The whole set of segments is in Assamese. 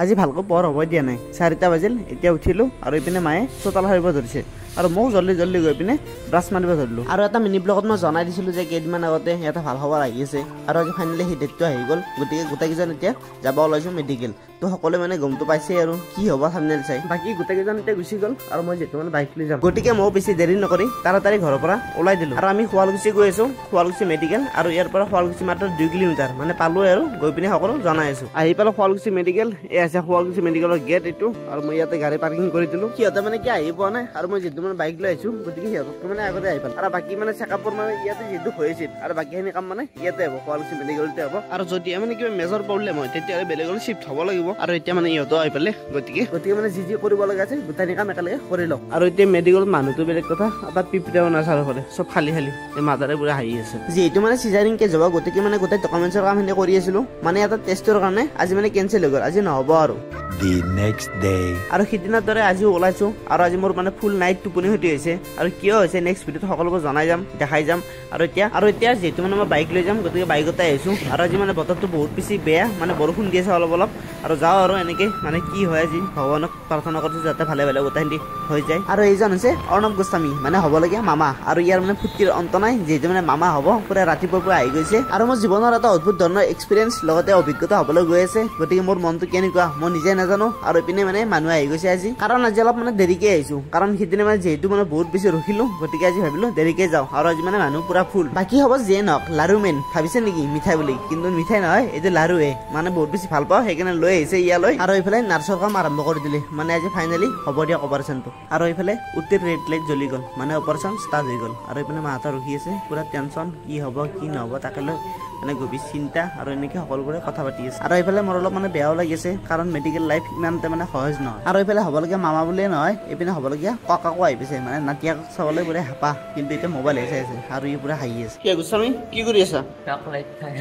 আজি ভালকৈ পঢ় হ'ব দিয়া নাই 4টা বাজিল এতিয়া উঠিলো আৰু ইপিনে মায়ে চোতাল সাৰিব ধৰিছে আৰু মই জল্দি জল্দি গৈ পিনে ব্ৰাছ মাৰিব ধৰিলো আৰু এটা মিনি ব্লগত মই জনাই দিছিলো যে কেইদিনমান আগতে এটা ভাল খবৰ আহি আছে আৰু আজি ফাইনেলি সেই ডেটটো আহি গ'ল গতিকে গোটেইকেইজন এতিয়া যাব ওলাইছো মেডিকেল তো সকলোৱে মানে গমটো পাইছে আৰু কি হ'ব থাম্বনেল চাই বাকি গোটেইকেইজন এতিয়া গুচি গ'ল আৰু মই যেটো মানে বাইক লৈ যাম গতিকে মই বেছি দেৰি নকৰি তাড়াতাড়ি ঘৰৰ পৰা ওলাই দিলো আৰু আমি শুৱালকুছি গৈ আছো শুৱালকুছি মেডিকেল আৰু ইয়াৰ পৰা শুৱালকুছি মাত্ৰ 2 কিলোমিটাৰ মানে পালো আৰু গৈ পিনে সকলো জনাই আছো আহি পালো শুৱালকুছি মেডিকেল এই আছে শুৱালকুছি মেডিকেলৰ গেট এইটো আৰু মই ইয়াতে গাড়ী পাৰ্কিং কৰি দিলো কিহতে মানে কি আহি পোৱা নাই আৰু মই যেটো মানে বাইক লৈ আহিছো গতিকে সিহঁতক মানে আগতে আহি পাল আৰু বাকি মানে চেকআপৰ মানে ইয়াতে যেটো হৈছিল আৰু বাকিখিনি কাম মানে ইয়াতে হ'ব শুৱালকুছি মেডিকেলতে হ'ব আৰু যদি মানে কিবা মেজৰ প্ৰব্লেম হয় তেতিয়া বেলেগলৈ শিফ্ট হ'ব লাগিব আৰু এতিয়া মানে ইহঁতো আহি পালে গতিকে মানে যি কৰিব লগা আছে গোটাই কাম একেলগে কৰি লওক আৰু এতিয়া মেডিকেলত মানুহটো বেলেগ কথা এটা পিপটাও নাচাৰ ফলে চব খালি এই মাদাৰে পুৰা হাঁহি আছে যিহেতু মানে চিজাৰিং কেছ হ'ব গতিকে মানে গোটেই ডকুমেণ্টছৰ কামখিনি কৰি আছিলো মানে এটা টেষ্টৰ কাৰণে আজি মানে কেনচেল হৈ গ'ল আজি নহ'ব আৰু the next day আৰু সিদিনাৰ দৰে আজি ওলাইছো আৰু আজি মোৰ মানে ফুল নাইট টোপনি হতি হৈছে আৰু কিয় হৈছে নেক্সট ভিডিঅ'ত সকলোকে জনাই যাম দেখাই যাম আৰু এতিয়া যেহেতু মানে মই বাইক লৈ যাম গতিকে বাইকতে আহিছো আৰু আজি মানে বতৰটো বহুত বেছি বেয়া মানে বৰষুণ দি আছে অলপ আৰু যাওঁ আৰু এনেকে মানে কি হয় আজি ভগৱানক প্ৰাৰ্থনা কৰিছো যাতে ভালে ভালে গোটেইখিনি হৈ যায় আৰু এইজন হৈছে অৰ্ণৱ গোস্বামী মানে হ'বলগীয়া মামা আৰু ইয়াৰ মানে ফুৰ্তিৰ অন্ত নাই যিহেতু মানে মামা হ'ব পুৰা ৰাতিপুৱাৰ পৰা আহি গৈছে আৰু মোৰ জীৱনৰ এটা অদ্ভুত ধৰণৰ এক্সপিৰিয়েঞ্চ লগতে অভিজ্ঞতা হ'বলৈ গৈ আছে গতিকে মোৰ মনটো কেনেকুৱা মই নিজে নাজানো আৰু ইপিনে মানে মানুহ আহি গৈছে আজি কাৰণ আজি অলপ মানে দেৰিকে আহিছো কাৰণ সিদিনা মানে যেহেতু মানে বহুত বেছি ৰখিলো গতিকে আজি ভাবিলো দেৰিকে যাওঁ আৰু আজি মানে মানুহ পুৰা ফুল বাকী হ'ব যিয়ে নহওক লাৰু মেইন ভাবিছে নেকি মিঠাই বুলি কিন্তু মিঠাই নহয় এইটো লাৰুৱে মানে বহুত বেছি ভাল পাওঁ সেইকাৰণে লৈ আহিছে ইয়ালৈ আৰু এইফালে নাৰ্ছৰ কাম আৰম্ভ কৰি দিলে মানে আজি ফাইনেলি হ'ব দিয়ক অপাৰেশ্যনটো আৰু এইফালে উত্তৰ ৰেড লাইট জ্বলি গ'ল মানে অপাৰেশ্যন ষ্টাৰ্ট হৈ গ'ল আৰু এইপিনে মাহঁত ৰখি আছে পুৰা টেনশ্যন কি হ'ব কি নহ'ব তাকে লৈ মানে গভীৰ চিন্তা আৰু এনেকৈ সকলোবোৰে কথা পাতি আছে আৰু এইফালে মোৰ অলপ মানে বেয়াও লাগিছে কাৰণ মেডিকেল লাইফ ইমানতে মানে সহজ নহয় আৰু এইফালে হ'বলগীয়া মামা বুলিয়ে নহয় এইপিনে হ'বলগীয়া ককাকো আহি পিছে মানে নাতিয়াক চাবলৈ পুৰা হেঁপাহ কিন্তু এতিয়া মোবাইল চাই আছে আৰু ই পুৰা হাঁহি আছে গোস্বামী কি কৰি আছা চকলেট খাই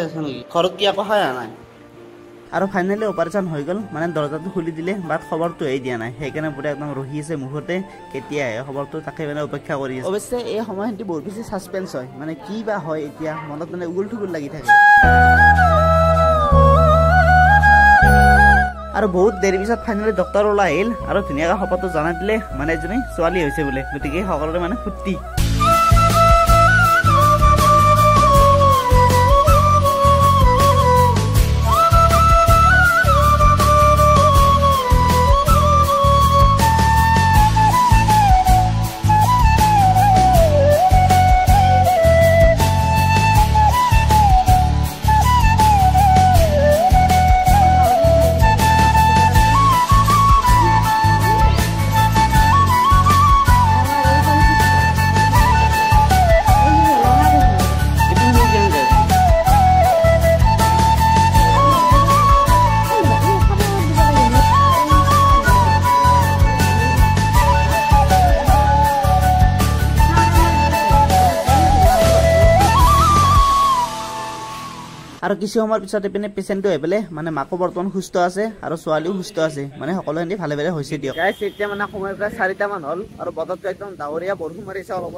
আছা নেকি ঘৰত কি আকৌ খাই নাই আৰু ফাইনেলি অপাৰেশ্যন হৈ গ'ল মানে দৰ্জাটো খুলি দিলে বাট খবৰটো দিয়া নাই সেইকাৰণে পুৰা একদম ৰখি আছে মুখতে কেতিয়া আহে খবৰটো তাকে মানে অপেক্ষা কৰি আছে অৱশ্যে এই সময়খিনি বহুত বেছি ছাছপেন্স হয় মানে কি বা হয় এতিয়া মনত মানে উগুল থুগুল লাগি থাকে আৰু বহুত দেৰি পিছত ফাইনেলি ডক্টৰ ওলাই আহিল আৰু ধুনীয়াকৈ খবৰটো জনাই দিলে মানে এজনী ছোৱালী হৈছে বোলে গতিকে সকলোৰে মানে ফূৰ্তি আৰু কিছু সময়ৰ পিছত এইপিনে পেচেণ্টটো আহি পেলাই মানে মাকো বৰ্তমান সুস্থ আছে আৰু ছোৱালীও সুস্থ আছে মানে সকলোখিনি ভালে ভালে হৈছে দিয়ক এতিয়া মানে সময় প্ৰায় 4টা মান হ'ল আৰু বতৰটো একদম ডাৱৰীয়া বৰষুণ মাৰিছে অলপ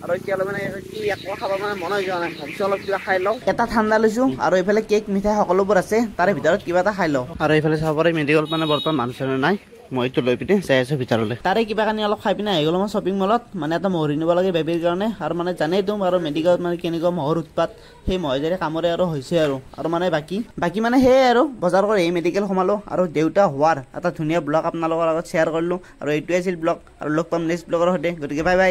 আৰু এতিয়ালৈ মানে কি একো খাব মানে মন যোৱা নাই ভাবিছো অলপ কিবা খাই লওঁ এটা ঠাণ্ডা লৈছো আৰু এইফালে কেক মিঠাই সকলোবোৰ আছে তাৰে ভিতৰত কিবা এটা খাই লওঁ আৰু এইফালে চাব পাৰে মেডিকেল মানে বৰ্তমান মানুহ নাই মইতো লৈ পিনে যাই আছো ভিতৰলৈ তাৰে কিবা কানি অলপ খাই পিনে আহি গ'লো মই শ্বপিং মলত মানে এটা মহৰি নিব লাগে বেবীৰ কাৰণে আৰু মানে জানেই তো আৰু মেডিকেলত মানে কেনেকুৱা মহৰ উৎপাত সেই মহেজাৰে কামৰে আৰু হৈছে আৰু মানে বাকী মানে সেয়াই আৰু বজাৰ কৰি এই মেডিকেল সোমালো আৰু দেউতা হোৱাৰ এটা ধুনীয়া ব্লগ আপোনালোকৰ আগত শ্বেয়াৰ কৰিলো আৰু এইটোৱে আছিল ব্লগ আৰু লগ পাম নেক্সট ব্লগৰ সৈতে গতিকে বাই বাই।